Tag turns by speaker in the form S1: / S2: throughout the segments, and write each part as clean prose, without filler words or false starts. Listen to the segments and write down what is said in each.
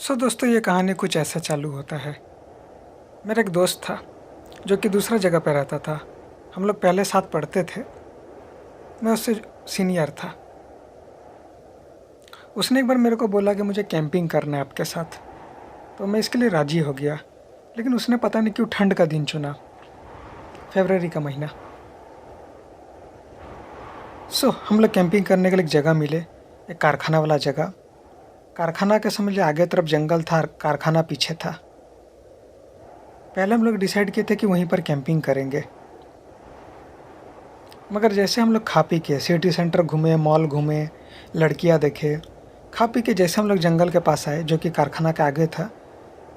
S1: दोस्तों, ये कहानी कुछ ऐसा चालू होता है। मेरा एक दोस्त था जो कि दूसरा जगह पे रहता था। हम लोग पहले साथ पढ़ते थे। मैं उससे सीनियर था। उसने एक बार मेरे को बोला कि मुझे कैंपिंग करना है आपके साथ। तो मैं इसके लिए राज़ी हो गया। लेकिन उसने पता नहीं क्यों ठंड का दिन चुना, फरवरी का महीना। हम लोग कैंपिंग करने के लिए एक जगह मिले, एक कारखाना वाला जगह। कारखाना के समझ लिए आगे तरफ जंगल था, कारखाना पीछे था। पहले हम लोग डिसाइड किए थे कि वहीं पर कैंपिंग करेंगे। मगर जैसे हम लोग खा पी के सिटी सेंटर घूमे, मॉल घूमे, लड़कियां देखे, खा पी के जैसे हम लोग जंगल के पास आए जो कि कारखाना के आगे था,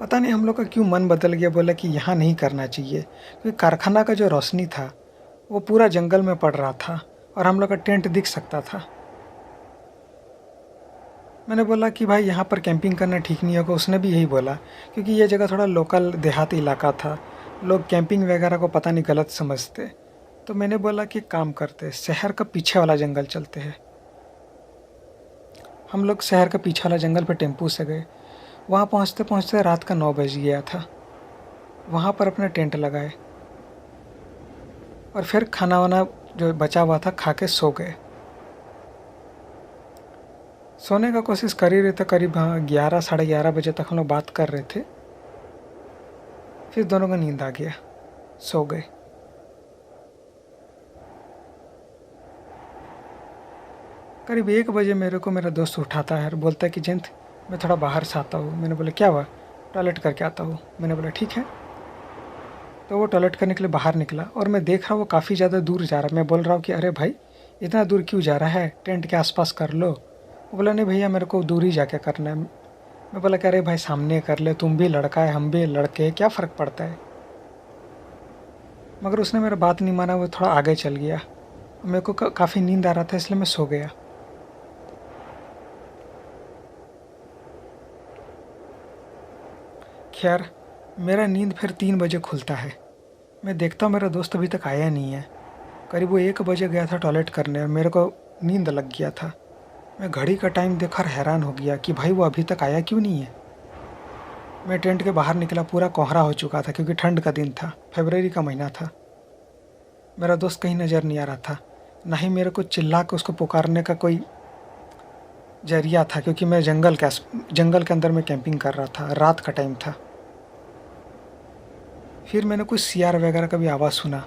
S1: पता नहीं हम लोग का क्यों मन बदल गया। बोला कि यहाँ नहीं करना चाहिए, क्योंकि कारखाना का जो रोशनी था वो पूरा जंगल में पड़ रहा था और हम लोग का टेंट दिख सकता था। मैंने बोला कि भाई यहाँ पर कैंपिंग करना ठीक नहीं होगा। उसने भी यही बोला, क्योंकि ये जगह थोड़ा लोकल देहाती इलाका था। लोग कैंपिंग वगैरह को पता नहीं गलत समझते। तो मैंने बोला कि काम करते, शहर का पीछे वाला जंगल चलते हैं। हम लोग शहर के पीछे वाला जंगल पे टेम्पू से गए। वहाँ पहुँचते पहुँचते रात का 9 बज गया था। वहाँ पर अपने टेंट लगाए और फिर खाना वाना जो बचा हुआ था खा के सो गए। सोने का कोशिश कर ही रहे थे। करीब 11 साढ़े 11 बजे तक हम लोग बात कर रहे थे। फिर दोनों को नींद आ गया, सो गए। करीब 1 बजे मेरे को मेरा दोस्त उठाता है और बोलता है कि जयंत, मैं थोड़ा बाहर से आता हूँ। मैंने बोला क्या हुआ? टॉयलेट करके आता हूँ। मैंने बोला ठीक है। तो वो टॉयलेट करने के लिए बाहर निकला और मैं देख रहा हूँ वो काफ़ी ज़्यादा दूर जा रहा है। मैं बोल रहा हूँ कि अरे भाई, इतना दूर क्यों जा रहा है? टेंट के आसपास कर लो। वो बोला नहीं भैया, मेरे को दूर ही जाके करना है। मैं बोला कि अरे भाई, सामने कर ले, तुम भी लड़का है, हम भी लड़के हैं, क्या फ़र्क पड़ता है? मगर उसने मेरा बात नहीं माना। वो थोड़ा आगे चल गया। मेरे को काफ़ी नींद आ रहा था, इसलिए मैं सो गया। खैर, मेरा नींद फिर 3 बजे खुलता है। मैं देखता हूँ मेरा दोस्त अभी तक आया नहीं है। करीब वो 1 बजे गया था टॉयलेट करने और मेरे को नींद लग गया था। मैं घड़ी का टाइम देखकर हैरान हो गया कि भाई वो अभी तक आया क्यों नहीं है। मैं टेंट के बाहर निकला, पूरा कोहरा हो चुका था क्योंकि ठंड का दिन था, फरवरी का महीना था। मेरा दोस्त कहीं नज़र नहीं आ रहा था। ना ही मेरे को चिल्ला के उसको पुकारने का कोई जरिया था, क्योंकि मैं जंगल के अंदर में कैंपिंग कर रहा था, रात का टाइम था। फिर मैंने कुछ सियार वगैरह का भी आवाज़ सुना,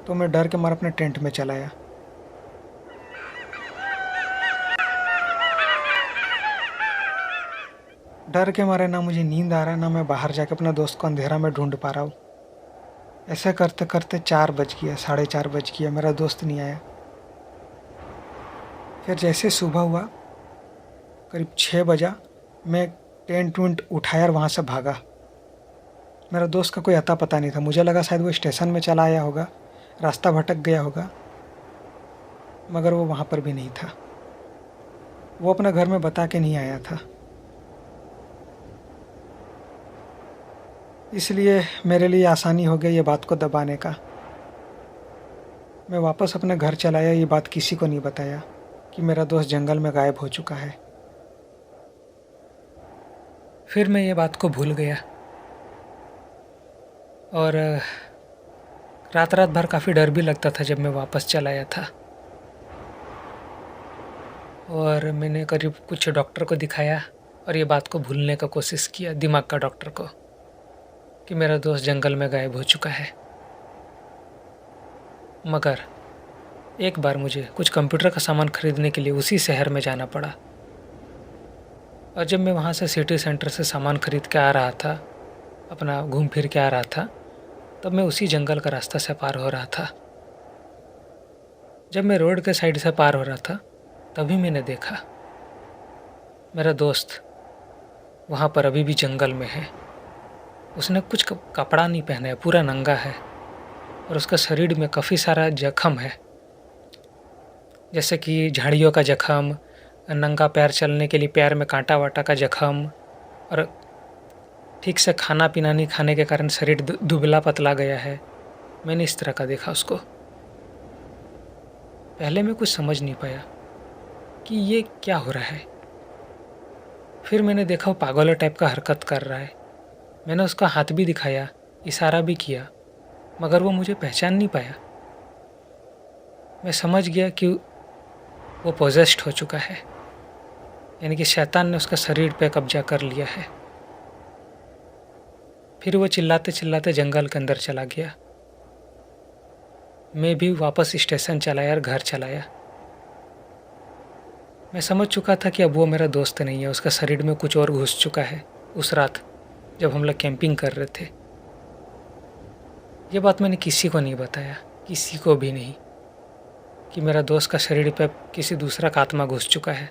S1: तो मैं डर के मारे अपने टेंट में चला आया। डर के मारे ना मुझे नींद आ रहा है, ना मैं बाहर जाके अपने दोस्त को अंधेरा में ढूंढ पा रहा हूँ। ऐसे करते करते 4 बज गया, 4:30 बज गया, मेरा दोस्त नहीं आया। फिर जैसे सुबह हुआ, करीब 6 बजा, मैं टेंट वेंट उठाया और वहाँ से भागा। मेरा दोस्त का कोई अता पता नहीं था। मुझे लगा शायद वो स्टेशन में चला आया होगा, रास्ता भटक गया होगा। मगर वो वहाँ पर भी नहीं था। वो अपने घर में बता के नहीं आया था। इसलिए मेरे लिए आसानी हो गई ये बात को दबाने का। मैं वापस अपने घर चला आया, ये बात किसी को नहीं बताया कि मेरा दोस्त जंगल में गायब हो चुका है। फिर मैं ये बात को भूल गया और रात रात भर काफ़ी डर भी लगता था जब मैं वापस चला आया था। और मैंने करीब कुछ डॉक्टर को दिखाया और ये बात को भूलने का कोशिश किया, दिमाग का डॉक्टर को, कि मेरा दोस्त जंगल में गायब हो चुका है। मगर एक बार मुझे कुछ कंप्यूटर का सामान खरीदने के लिए उसी शहर में जाना पड़ा। और जब मैं वहाँ से सिटी सेंटर से सामान खरीद के आ रहा था, अपना घूम फिर के आ रहा था, तब मैं उसी जंगल का रास्ता से पार हो रहा था। जब मैं रोड के साइड से पार हो रहा था, तभी मैंने देखा मेरा दोस्त वहाँ पर अभी भी जंगल में है। उसने कुछ कपड़ा नहीं पहना है, पूरा नंगा है और उसका शरीर में काफ़ी सारा जख्म है, जैसे कि झाड़ियों का जख्म, नंगा पैर चलने के लिए पैर में कांटा वाटा का जख्म, और ठीक से खाना पीना नहीं खाने के कारण शरीर दुबला पतला गया है। मैंने इस तरह का देखा उसको। पहले मैं कुछ समझ नहीं पाया कि ये क्या हो रहा है। फिर मैंने देखा वो पागल टाइप का हरकत कर रहा है। मैंने उसका हाथ भी दिखाया, इशारा भी किया, मगर वो मुझे पहचान नहीं पाया। मैं समझ गया कि वो पोजेस्ड हो चुका है, यानी कि शैतान ने उसका शरीर पे कब्जा कर लिया है। फिर वो चिल्लाते चिल्लाते जंगल के अंदर चला गया। मैं भी वापस स्टेशन चलाया और घर चलाया। मैं समझ चुका था कि अब वो मेरा दोस्त नहीं है, उसका शरीर में कुछ और घुस चुका है। उस रात जब हम लोग कैंपिंग कर रहे थे, ये बात मैंने किसी को नहीं बताया, किसी को भी नहीं, कि मेरा दोस्त का शरीर पे किसी दूसरा का आत्मा घुस चुका है।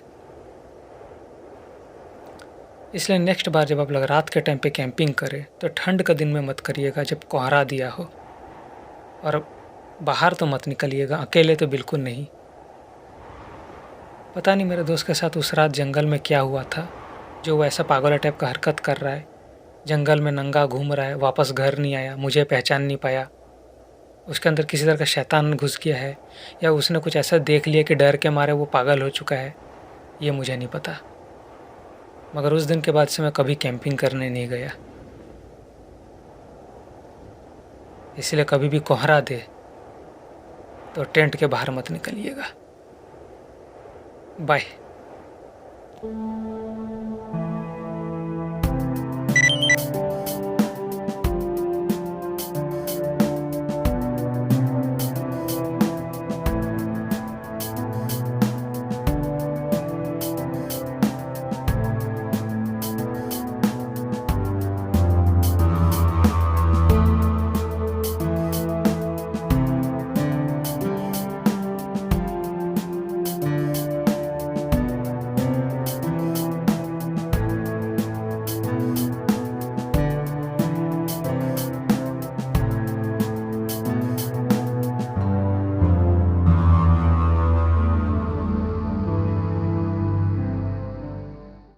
S1: इसलिए नेक्स्ट बार जब आप लोग रात के टाइम पे कैंपिंग करें तो ठंड का दिन में मत करिएगा, जब कोहरा दिया हो, और बाहर तो मत निकलिएगा, अकेले तो बिल्कुल नहीं। पता नहीं मेरे दोस्त के साथ उस रात जंगल में क्या हुआ था, जो वो ऐसा पागल टाइप का हरकत कर रहा है, जंगल में नंगा घूम रहा है, वापस घर नहीं आया, मुझे पहचान नहीं पाया। उसके अंदर किसी तरह का शैतान घुस गया है, या उसने कुछ ऐसा देख लिया कि डर के मारे वो पागल हो चुका है, ये मुझे नहीं पता। मगर उस दिन के बाद से मैं कभी कैंपिंग करने नहीं गया। इसलिए कभी भी कोहरा दे तो टेंट के बाहर मत निकलिएगा। बाय।